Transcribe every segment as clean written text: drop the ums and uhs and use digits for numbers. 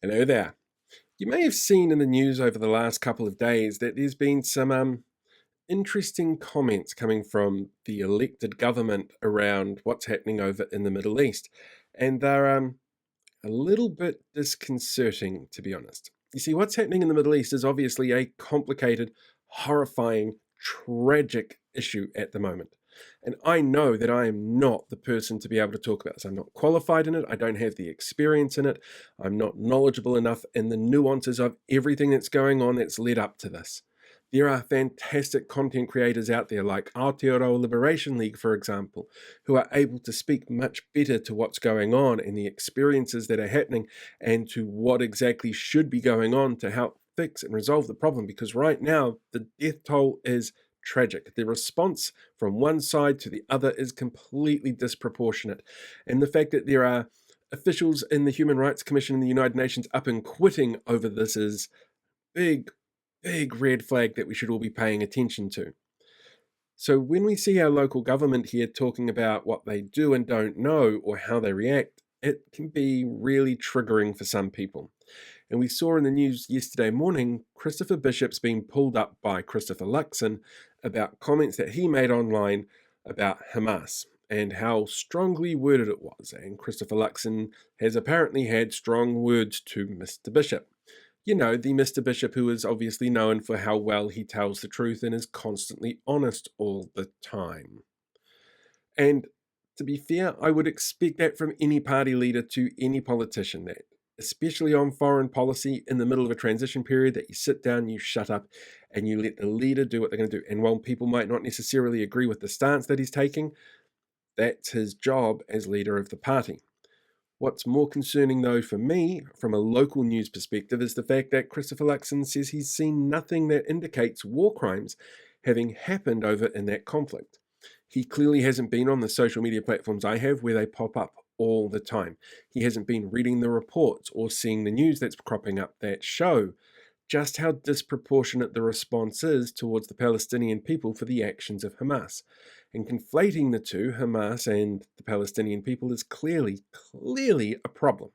Hello there. You may have seen in the news over the last couple of days that there's been some interesting comments coming from the elected government around what's happening over in the Middle East. And they're a little bit disconcerting, to be honest. You see, what's happening in the Middle East is obviously a complicated, horrifying, tragic issue at the moment. And I know that I am not the person to be able to talk about this. I'm not qualified in it. I don't have the experience in it. I'm not knowledgeable enough in the nuances of everything that's going on that's led up to this. There are fantastic content creators out there like Aotearoa Liberation League, for example, who are able to speak much better to what's going on and the experiences that are happening and to what exactly should be going on to help fix and resolve the problem. Because right now, the death toll is tragic. The response from one side to the other is completely disproportionate. And the fact that there are officials in the Human Rights Commission in the United Nations up and quitting over this is big, big red flag that we should all be paying attention to. So when we see our local government here talking about what they do and don't know or how they react, it can be really triggering for some people. And we saw in the news yesterday morning, Christopher Bishop's been pulled up by Christopher Luxon about comments that he made online about Hamas and how strongly worded it was. And Christopher Luxon has apparently had strong words to Mr. Bishop. You know, the Mr. Bishop who is obviously known for how well he tells the truth and is constantly honest all the time. And to be fair, I would expect that from any party leader to any politician, that especially on foreign policy in the middle of a transition period, that you sit down, you shut up, and you let the leader do what they're going to do. And while people might not necessarily agree with the stance that he's taking, that's his job as leader of the party. What's more concerning, though, for me, from a local news perspective, is the fact that Christopher Luxon says he's seen nothing that indicates war crimes having happened over in that conflict. He clearly hasn't been on the social media platforms I have where they pop up all the time. He hasn't been reading the reports or seeing the news that's cropping up that show just how disproportionate the response is towards the Palestinian people for the actions of Hamas. And conflating the two, Hamas and the Palestinian people, is clearly a problem.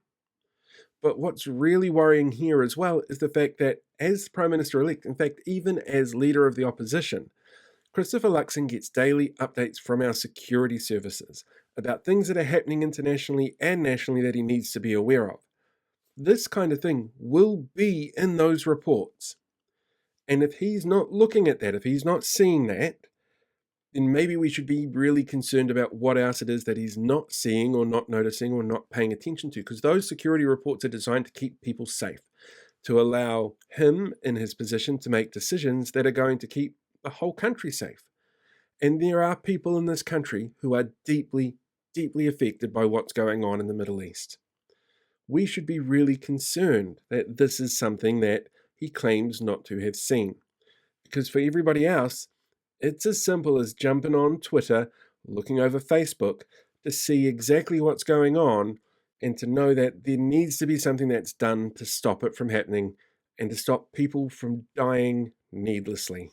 But what's really worrying here as well is the fact that as Prime Minister-elect, in fact, even as leader of the opposition, Christopher Luxon gets daily updates from our security services about things that are happening internationally and nationally that he needs to be aware of. This kind of thing will be in those reports. And if he's not looking at that, if he's not seeing that, then maybe we should be really concerned about what else it is that he's not seeing or not noticing or not paying attention to, because those security reports are designed to keep people safe, to allow him in his position to make decisions that are going to keep the whole country safe. And there are people in this country who are deeply, deeply affected by what's going on in the Middle East. We should be really concerned that this is something that he claims not to have seen. Because for everybody else, it's as simple as jumping on Twitter, looking over Facebook to see exactly what's going on and to know that there needs to be something that's done to stop it from happening and to stop people from dying needlessly.